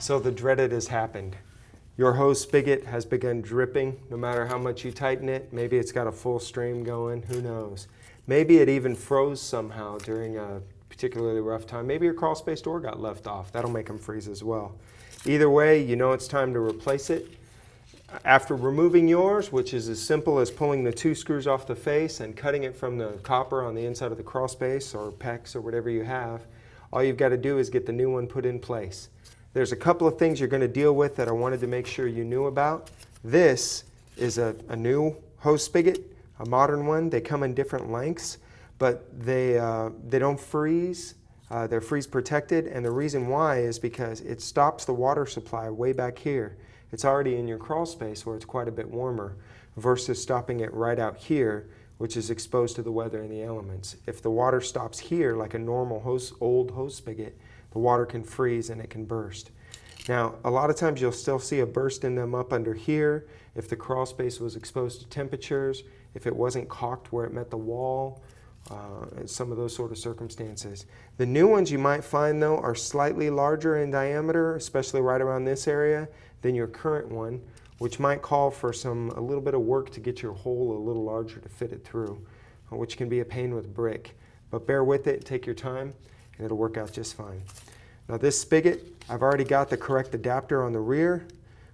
So the dreaded has happened. Your hose spigot has begun dripping no matter how much you tighten it. Maybe it's got a full stream going, who knows. Maybe it even froze somehow during a particularly rough time. Maybe your crawl space door got left off. That'll make them freeze as well. Either way, you know it's time to replace it. After removing yours, which is as simple as pulling the 2 screws off the face and cutting it from the copper on the inside of the crawl space or PEX or whatever you have, all you've got to do is get the new one put in place. There's a couple of things you're going to deal with that I wanted to make sure you knew about. This is a new hose spigot, a modern one. They come in different lengths, but they don't freeze. They're freeze protected, and the reason why is because it stops the water supply way back here. It's already in your crawl space where it's quite a bit warmer versus stopping it right out here, which is exposed to the weather and the elements. If the water stops here like a normal old hose spigot, the water can freeze and it can burst. Now, a lot of times you'll still see a burst in them up under here if the crawl space was exposed to temperatures, if it wasn't caulked where it met the wall, some of those sort of circumstances. The new ones you might find, though, are slightly larger in diameter, especially right around this area, than your current one, which might call for a little bit of work to get your hole a little larger to fit it through, which can be a pain with brick. But bear with it, take your time, and it'll work out just fine. Now this spigot, I've already got the correct adapter on the rear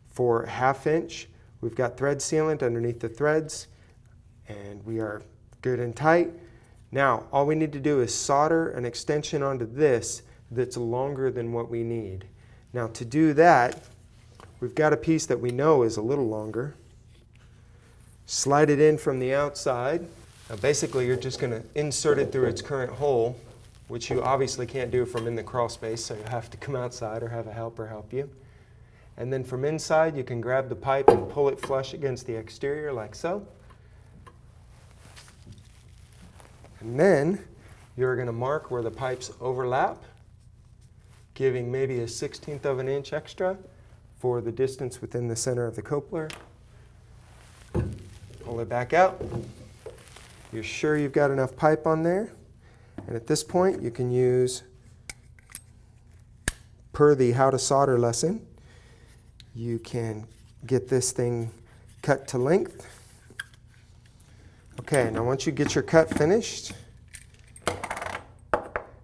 for 1/2 inch. We've got thread sealant underneath the threads, and we are good and tight. Now, all we need to do is solder an extension onto this that's longer than what we need. Now to do that, we've got a piece that we know is a little longer. Slide it in from the outside. Now basically you're just going to insert it through its current hole, which you obviously can't do from in the crawl space, so you have to come outside or have a helper help you. And then from inside, you can grab the pipe and pull it flush against the exterior like so. And then you're going to mark where the pipes overlap, giving maybe a 1/16 of an inch extra for the distance within the center of the coupler. Pull it back out. You're sure you've got enough pipe on there. And at this point, you can use, per the how to solder lesson, you can get this thing cut to length. Okay, now once you get your cut finished,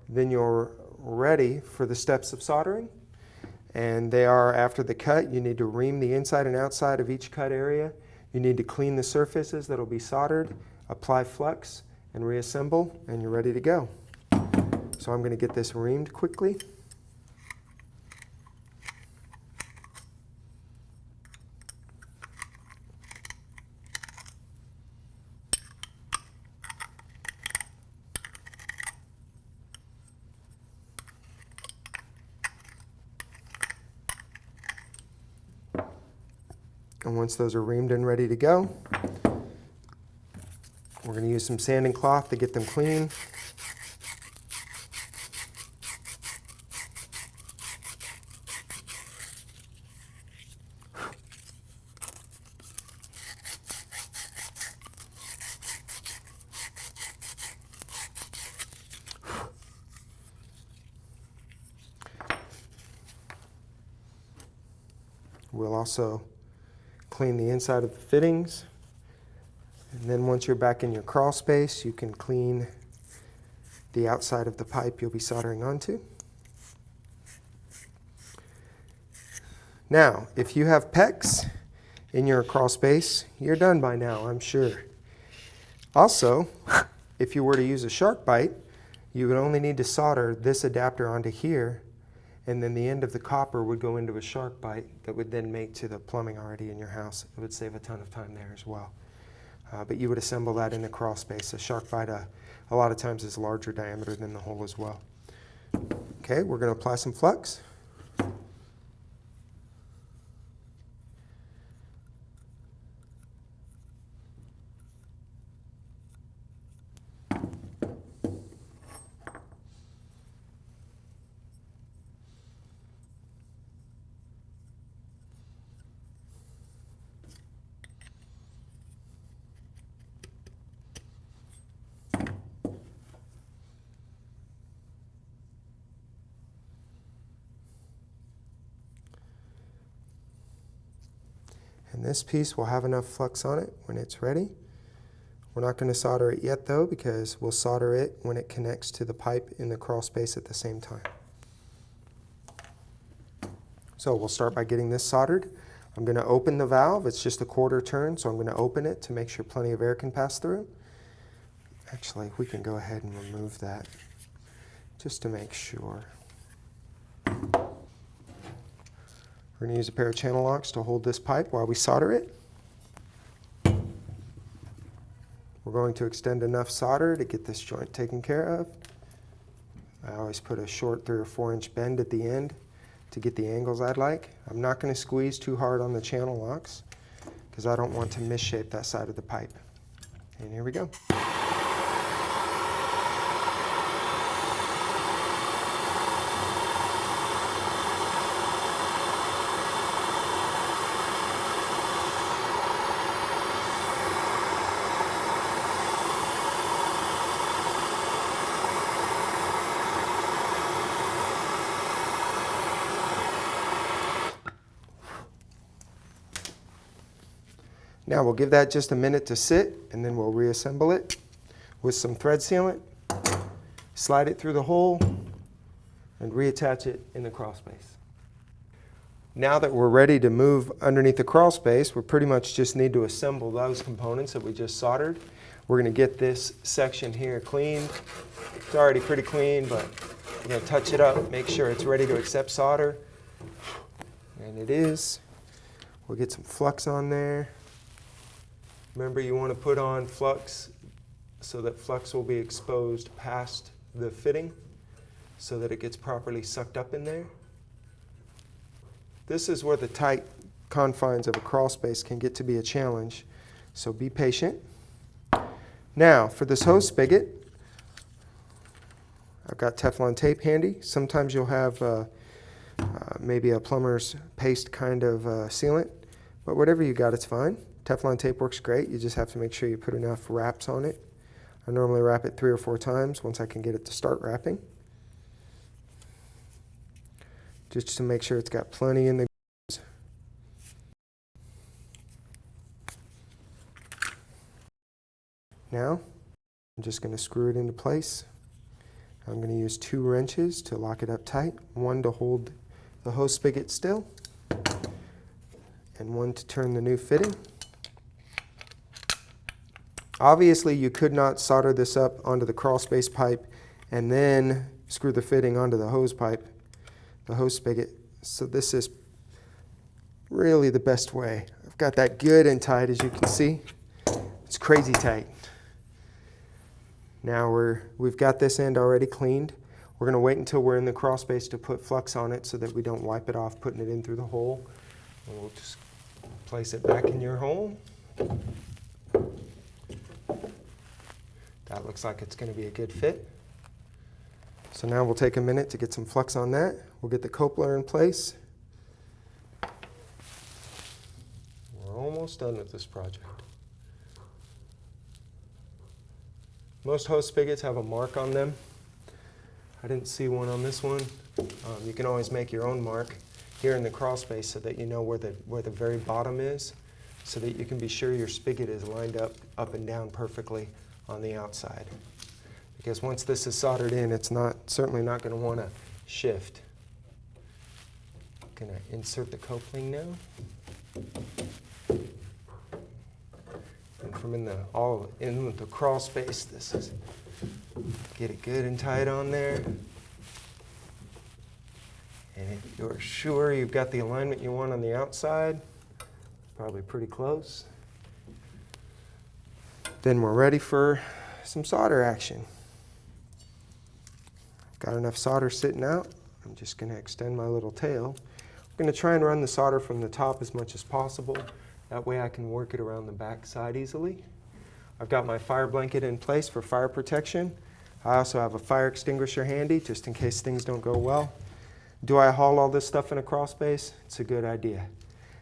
then you're ready for the steps of soldering. And they are, after the cut, you need to ream the inside and outside of each cut area. You need to clean the surfaces that will be soldered, apply flux, and reassemble, and you're ready to go. So I'm going to get this reamed quickly. And once those are reamed and ready to go, we're going to use some sanding cloth to get them clean. We'll also clean the inside of the fittings. And then once you're back in your crawl space, you can clean the outside of the pipe you'll be soldering onto. Now, if you have PEX in your crawl space, you're done by now, I'm sure. Also, if you were to use a shark bite, you would only need to solder this adapter onto here, and then the end of the copper would go into a shark bite that would then mate to the plumbing already in your house. It would save a ton of time there as well. But you would assemble that in the crawl space. A shark bite a lot of times is larger diameter than the hole as well. Okay, we're going to apply some flux. And this piece will have enough flux on it when it's ready. We're not going to solder it yet though, because we'll solder it when it connects to the pipe in the crawl space at the same time. So we'll start by getting this soldered. I'm going to open the valve. It's just a quarter turn, so I'm going to open it to make sure plenty of air can pass through. Actually, we can go ahead and remove that just to make sure. We're going to use a pair of channel locks to hold this pipe while we solder it. We're going to extend enough solder to get this joint taken care of. I always put a short 3 or 4 inch bend at the end to get the angles I'd like. I'm not going to squeeze too hard on the channel locks because I don't want to misshape that side of the pipe. And here we go. Now we'll give that just a minute to sit, and then we'll reassemble it with some thread sealant, slide it through the hole, and reattach it in the crawl space. Now that we're ready to move underneath the crawl space, we pretty much just need to assemble those components that we just soldered. We're going to get this section here cleaned. It's already pretty clean, but we're going to touch it up, make sure it's ready to accept solder. And it is. We'll get some flux on there. Remember, you want to put on flux so that flux will be exposed past the fitting so that it gets properly sucked up in there. This is where the tight confines of a crawl space can get to be a challenge, so be patient. Now, for this hose spigot, I've got Teflon tape handy. Sometimes you'll have maybe a plumber's paste kind of sealant, but whatever you got, it's fine. Teflon tape works great. You just have to make sure you put enough wraps on it. I normally wrap it 3 or 4 times once I can get it to start wrapping. Just to make sure it's got plenty in the grooves. Now, I'm just going to screw it into place. I'm going to use 2 wrenches to lock it up tight, 1 to hold the hose spigot still, and 1 to turn the new fitting. Obviously, you could not solder this up onto the crawl space pipe and then screw the fitting onto the hose pipe, the hose spigot. So this is really the best way. I've got that good and tight, as you can see. It's crazy tight. Now we've got this end already cleaned. We're going to wait until we're in the crawl space to put flux on it so that we don't wipe it off putting it in through the hole. And we'll just place it back in your hole. That looks like it's going to be a good fit. So now we'll take a minute to get some flux on that. We'll get the coupler in place. We're almost done with this project. Most hose spigots have a mark on them. I didn't see one on this one. You can always make your own mark here in the crawl space so that you know where the very bottom is, so that you can be sure your spigot is lined up and down perfectly on the outside. Because once this is soldered in, it's certainly not going to want to shift. I'm going to insert the coupling now. And from in the crawl space, get it good and tight on there. And if you're sure you've got the alignment you want on the outside, probably pretty close, then we're ready for some solder action. Got enough solder sitting out. I'm just going to extend my little tail. I'm going to try and run the solder from the top as much as possible. That way I can work it around the back side easily. I've got my fire blanket in place for fire protection. I also have a fire extinguisher handy just in case things don't go well. Do I haul all this stuff in a crawl space? It's a good idea.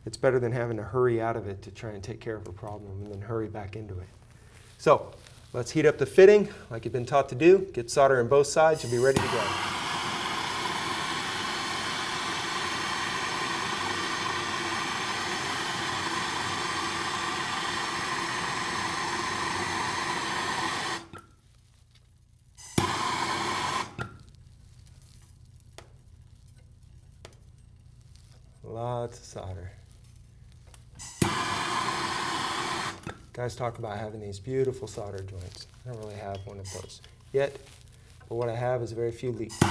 It's better than having to hurry out of it to try and take care of a problem and then hurry back into it. So let's heat up the fitting like you've been taught to do. Get solder on both sides. You'll be ready to go. Lots of solder. Guys talk about having these beautiful solder joints. I don't really have one of those yet, but what I have is very few leaks. All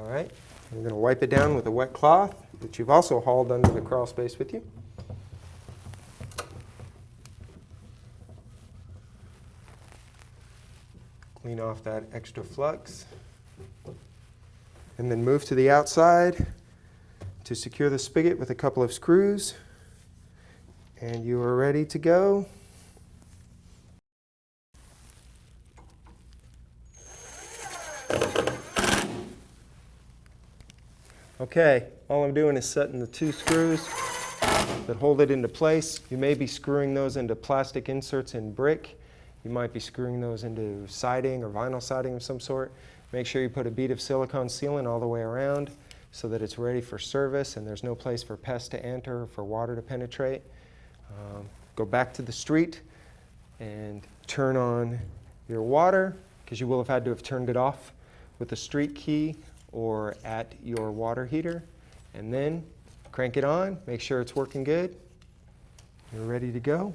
right, I'm going to wipe it down with a wet cloth that you've also hauled under the crawl space with you. Clean off that extra flux. And then move to the outside to secure the spigot with a couple of screws. And you are ready to go. Okay, all I'm doing is setting the 2 screws that hold it into place. You may be screwing those into plastic inserts in brick. You might be screwing those into siding or vinyl siding of some sort. Make sure you put a bead of silicone sealant all the way around so that it's ready for service and there's no place for pests to enter or for water to penetrate. Go back to the street and turn on your water, because you will have had to have turned it off with a street key or at your water heater, and then crank it on, make sure it's working good. You're ready to go.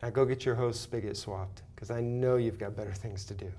Now go get your hose spigot swapped, because I know you've got better things to do.